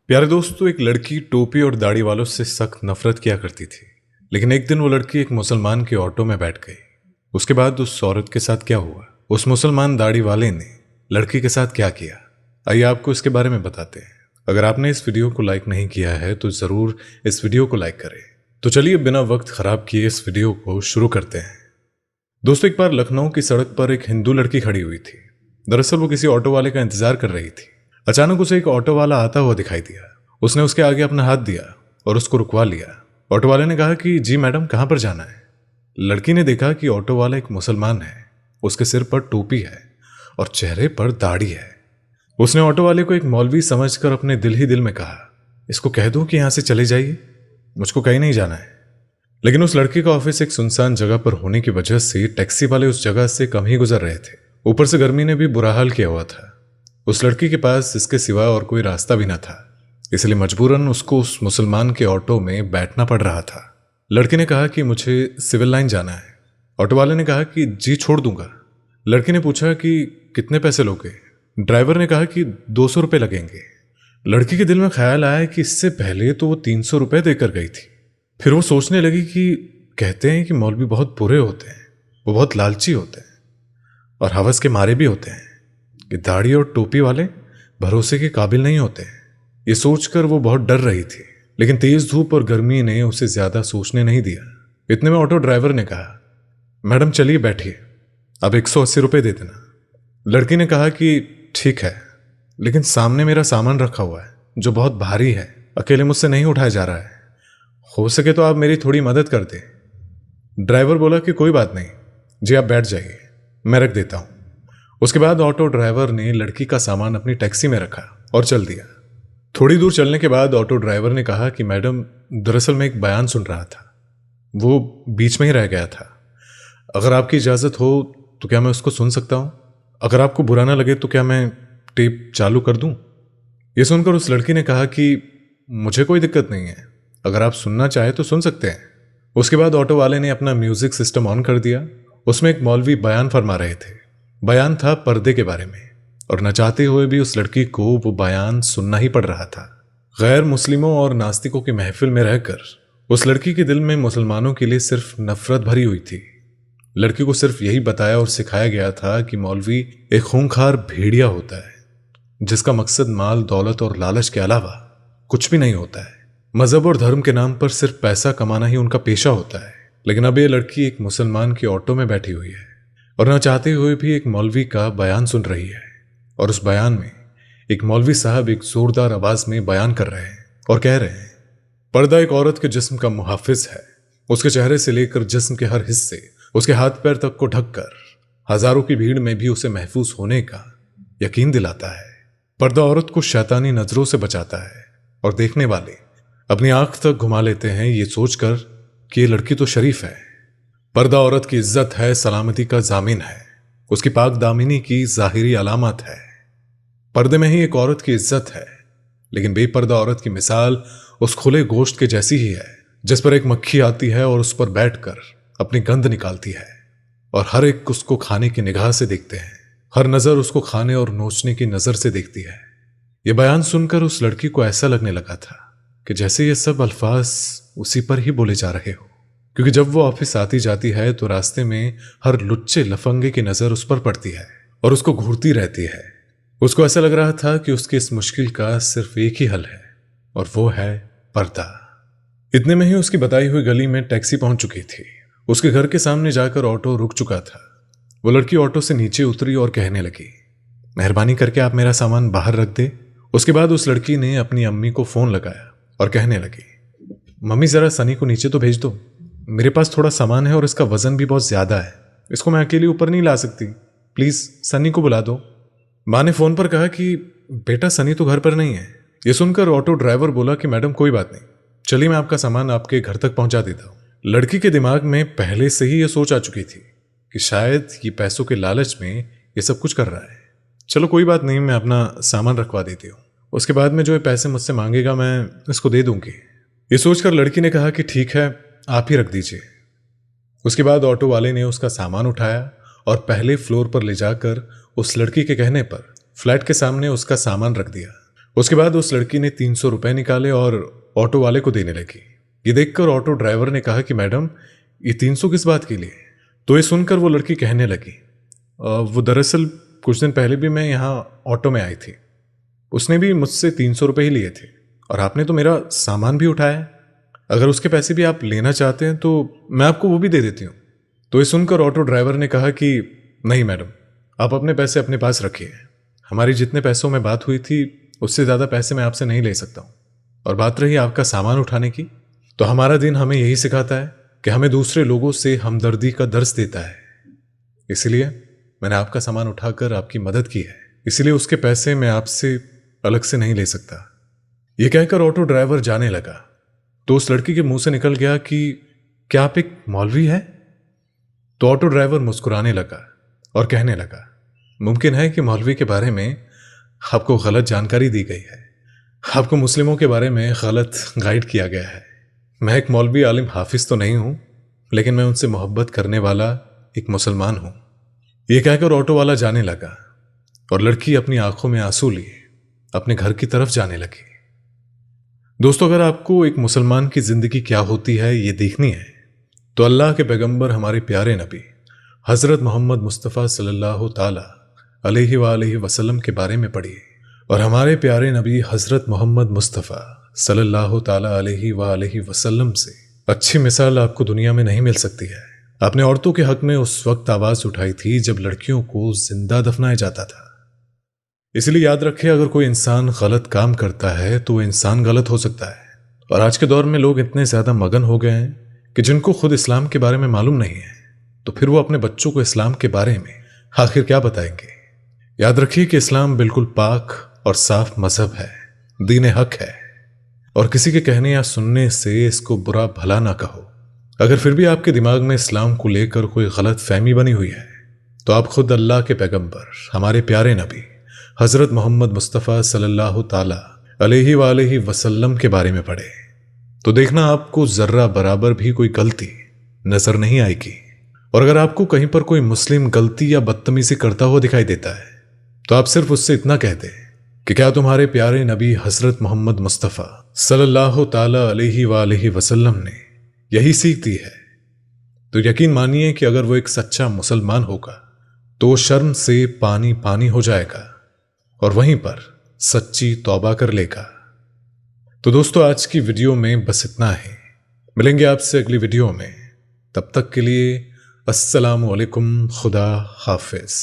प्यारे दोस्तों, एक लड़की टोपी और दाढ़ी वालों से सख्त नफरत किया करती थी। लेकिन एक दिन वो लड़की एक मुसलमान के ऑटो में बैठ गई। उसके बाद उस औरत के साथ क्या हुआ, उस मुसलमान दाढ़ी वाले ने लड़की के साथ क्या किया, आइए आपको इसके बारे में बताते हैं। अगर आपने इस वीडियो को लाइक नहीं किया है तो ज़रूर इस वीडियो को लाइक करें। तो चलिए बिना वक्त खराब किए इस वीडियो को शुरू करते हैं। दोस्तों, एक बार लखनऊ की सड़क पर एक हिंदू लड़की खड़ी हुई थी। दरअसल वो किसी ऑटो वाले का इंतजार कर रही थी। अचानक उसे एक ऑटो वाला आता हुआ दिखाई दिया। उसने उसके आगे अपना हाथ दिया और उसको रुकवा लिया। ऑटो वाले ने कहा कि जी मैडम, कहाँ पर जाना है। लड़की ने देखा कि ऑटो वाला एक मुसलमान है। उसके सिर पर टोपी है और चेहरे पर दाढ़ी है। उसने ऑटो वाले को एक मौलवी समझकर अपने दिल ही दिल में कहा, इसको कह दो कि यहाँ से चले जाइए, मुझको कहीं नहीं जाना है। लेकिन उस लड़की का ऑफिस एक सुनसान जगह पर होने की वजह से टैक्सी वाले उस जगह से कम ही गुजर रहे थे। ऊपर से गर्मी ने भी बुरा हाल किया हुआ था। उस लड़की के पास इसके सिवा और कोई रास्ता भी न था, इसलिए मजबूरन उसको उस मुसलमान के ऑटो में बैठना पड़ रहा था। लड़की ने कहा कि मुझे सिविल लाइन जाना है। ऑटो वाले ने कहा कि जी छोड़ दूंगा। लड़की ने पूछा कि कितने पैसे लोगे। ड्राइवर ने कहा कि 200 रुपये लगेंगे। लड़की के दिल में ख्याल आया कि इससे पहले तो वो 300 रुपये देकर गई थी। फिर वो सोचने लगी कि कहते हैं कि मौलवी बहुत बुरे होते हैं, वो बहुत लालची होते हैं और हवस के मारे भी होते हैं कि दाढ़ी और टोपी वाले भरोसे के काबिल नहीं होते। ये सोचकर वो बहुत डर रही थी। लेकिन तेज धूप और गर्मी ने उसे ज्यादा सोचने नहीं दिया। इतने में ऑटो ड्राइवर ने कहा, मैडम चलिए बैठिए, अब 180 रुपये दे देना। लड़की ने कहा कि ठीक है, लेकिन सामने मेरा सामान रखा हुआ है जो बहुत भारी है, अकेले मुझसे नहीं उठाया जा रहा है, हो सके तो आप मेरी थोड़ी मदद कर दें। ड्राइवर बोला कि कोई बात नहीं जी, आप बैठ जाइए, मैं रख देता हूं। उसके बाद ऑटो ड्राइवर ने लड़की का सामान अपनी टैक्सी में रखा और चल दिया। थोड़ी दूर चलने के बाद ऑटो ड्राइवर ने कहा कि मैडम, दरअसल मैं एक बयान सुन रहा था, वो बीच में ही रह गया था। अगर आपकी इजाज़त हो तो क्या मैं उसको सुन सकता हूँ? अगर आपको बुरा ना लगे तो क्या मैं टेप चालू कर दूँ? ये सुनकर उस लड़की ने कहा कि मुझे कोई दिक्कत नहीं है, अगर आप सुनना चाहे तो सुन सकते हैं। उसके बाद ऑटो वाले ने अपना म्यूजिक सिस्टम ऑन कर दिया। उसमें एक मौलवी बयान फरमा रहे थे। बयान था पर्दे के बारे में, और न चाहते हुए भी उस लड़की को वो बयान सुनना ही पड़ रहा था। गैर मुस्लिमों और नास्तिकों की महफिल में रहकर उस लड़की के दिल में मुसलमानों के लिए सिर्फ नफरत भरी हुई थी। लड़की को सिर्फ यही बताया और सिखाया गया था कि मौलवी एक खूंखार भेड़िया होता है जिसका मकसद माल, दौलत और लालच के अलावा कुछ भी नहीं होता है। मजहब और धर्म के नाम पर सिर्फ पैसा कमाना ही उनका पेशा होता है। लेकिन अब ये लड़की एक मुसलमान के ऑटो में बैठी हुई है और न चाहते हुए भी एक मौलवी का बयान सुन रही है। और उस बयान में एक मौलवी साहब एक जोरदार आवाज में बयान कर रहे हैं और कह रहे हैं, पर्दा एक औरत के जिस्म का मुहाफिज है। उसके चेहरे से लेकर जिस्म के हर हिस्से, उसके हाथ पैर तक को ढककर हजारों की भीड़ में भी उसे महफूज होने का यकीन दिलाता है। पर्दा औरत को शैतानी नजरों से बचाता है और देखने वाले अपनी आंख तक घुमा लेते हैं ये सोचकर कि ये लड़की तो शरीफ है। पर्दा औरत की इज्जत है, सलामती का जामिन है, उसकी पाक दामिनी की जाहिरी अलामत है। पर्दे में ही एक औरत की इज्जत है, लेकिन बेपर्दा औरत की मिसाल उस खुले गोश्त के जैसी ही है जिस पर एक मक्खी आती है और उस पर बैठकर अपनी गंध निकालती है और हर एक उसको खाने की निगाह से देखते हैं। हर नजर उसको खाने और नोचने की नजर से देखती है। यह बयान सुनकर उस लड़की को ऐसा लगने लगा था कि जैसे ये सब अल्फाज उसी पर ही बोले जा रहे हो, क्योंकि जब वो ऑफिस आती जाती है तो रास्ते में हर लुच्चे लफंगे की नजर उस पर पड़ती है और उसको घूरती रहती है। उसको ऐसा लग रहा था कि उसके इस मुश्किल का सिर्फ एक ही हल है और वो है पर्दा। इतने में ही उसकी बताई हुई गली में टैक्सी पहुंच चुकी थी। उसके घर के सामने जाकर ऑटो रुक चुका था। वो लड़की ऑटो से नीचे उतरी और कहने लगी, मेहरबानी करके आप मेरा सामान बाहर रख दे। उसके बाद उस लड़की ने अपनी अम्मी को फोन लगाया और कहने लगी, मम्मी जरा सनी को नीचे तो भेज दो, मेरे पास थोड़ा सामान है और इसका वजन भी बहुत ज्यादा है, इसको मैं अकेली ऊपर नहीं ला सकती, प्लीज सनी को बुला दो। माँ ने फोन पर कहा कि बेटा सनी तो घर पर नहीं है। यह सुनकर ऑटो ड्राइवर बोला कि मैडम कोई बात नहीं, चलिए मैं आपका सामान आपके घर तक पहुंचा देता हूं। लड़की के दिमाग में पहले से ही यह सोच आ चुकी थी कि शायद ये पैसों के लालच में ये सब कुछ कर रहा है। चलो कोई बात नहीं, मैं अपना सामान रखवा देती हूँ, उसके बाद में जो ये पैसे मुझसे मांगेगा मैं इसको दे दूंगी। ये सोचकर लड़की ने कहा कि ठीक है, आप ही रख दीजिए। उसके बाद ऑटो वाले ने उसका सामान उठाया और पहले फ्लोर पर ले जाकर उस लड़की के कहने पर फ्लैट के सामने उसका सामान रख दिया। उसके बाद उस लड़की ने 300 रुपए निकाले और ऑटो वाले को देने लगी। ये देखकर ऑटो ड्राइवर ने कहा कि मैडम, ये 300 किस बात के लिए? तो ये सुनकर वो लड़की कहने लगी, वो दरअसल कुछ दिन पहले भी मैं यहाँ ऑटो में आई थी, उसने भी मुझसे 300 रुपये ही लिए थे और आपने तो मेरा सामान भी उठाया। अगर उसके पैसे भी आप लेना चाहते हैं तो मैं आपको वो भी दे देती हूँ। तो ये सुनकर ऑटो ड्राइवर ने कहा कि नहीं मैडम, आप अपने पैसे अपने पास रखिए, हमारी जितने पैसों में बात हुई थी उससे ज़्यादा पैसे मैं आपसे नहीं ले सकता हूँ। और बात रही आपका सामान उठाने की, तो हमारा दिन हमें यही सिखाता है कि हमें दूसरे लोगों से हमदर्दी का दर्स देता है, इसलिए मैंने आपका सामान उठाकर आपकी मदद की है, इसलिए उसके पैसे मैं आपसे अलग से नहीं ले सकता। ये कहकर ऑटो ड्राइवर जाने लगा तो उस लड़की के मुंह से निकल गया कि क्या आप एक मौलवी हैं? तो ऑटो ड्राइवर मुस्कुराने लगा और कहने लगा, मुमकिन है कि मौलवी के बारे में आपको गलत जानकारी दी गई है, आपको मुस्लिमों के बारे में गलत गाइड किया गया है। मैं एक मौलवी आलिम हाफिज तो नहीं हूं, लेकिन मैं उनसे मोहब्बत करने वाला एक मुसलमान हूं। यह कहकर ऑटो वाला जाने लगा और लड़की अपनी आंखों में आंसू लिए अपने घर की तरफ जाने लगी। दोस्तों, अगर आपको एक मुसलमान की जिंदगी क्या होती है ये देखनी है तो अल्लाह के पैगंबर हमारे प्यारे नबी हजरत मोहम्मद मुस्तफ़ा सल्लल्लाहु ताला अलैहि वसल्लम के बारे में पढ़िए। और हमारे प्यारे नबी हजरत मोहम्मद मुस्तफ़ा सल्लल्लाहु ताला अलैहि वसल्लम से अच्छी मिसाल आपको दुनिया में नहीं मिल सकती है। आपने औरतों के हक में उस वक्त आवाज उठाई थी जब लड़कियों को जिंदा दफनाया जाता था। इसलिए याद रखें, अगर कोई इंसान गलत काम करता है तो वो इंसान गलत हो सकता है। और आज के दौर में लोग इतने ज्यादा मगन हो गए हैं कि जिनको खुद इस्लाम के बारे में मालूम नहीं है तो फिर वो अपने बच्चों को इस्लाम के बारे में आखिर क्या बताएंगे। याद रखिए कि इस्लाम बिल्कुल पाक और साफ मजहब है, दीन हक है, और किसी के कहने या सुनने से इसको बुरा भला ना कहो। अगर फिर भी आपके दिमाग में इस्लाम को लेकर कोई गलत फहमी बनी हुई है तो आप खुद अल्लाह के पैगंबर हमारे प्यारे नबी हजरत मोहम्मद मुस्तफ़ा सल्लल्लाहु ताला अलैहि वसल्लम के बारे में पढ़े तो देखना आपको जर्रा बराबर भी कोई गलती नजर नहीं आएगी। और अगर आपको कहीं पर कोई मुस्लिम गलती या बदतमीजी करता हुआ दिखाई देता है तो आप सिर्फ उससे इतना कह दें कि क्या तुम्हारे प्यारे नबी हजरत मोहम्मद मुस्तफ़ा सल्लल्लाहु ताला अलैहि वसल्लम ने यही सीख दी है। तो यकीन मानिए कि अगर वो एक सच्चा मुसलमान होगा तो शर्म से पानी पानी हो जाएगा और वहीं पर सच्ची तौबा कर लेगा। तो दोस्तों, आज की वीडियो में बस इतना ही। मिलेंगे आपसे अगली वीडियो में, तब तक के लिए अस्सलामु अलैकुम, खुदा हाफिज।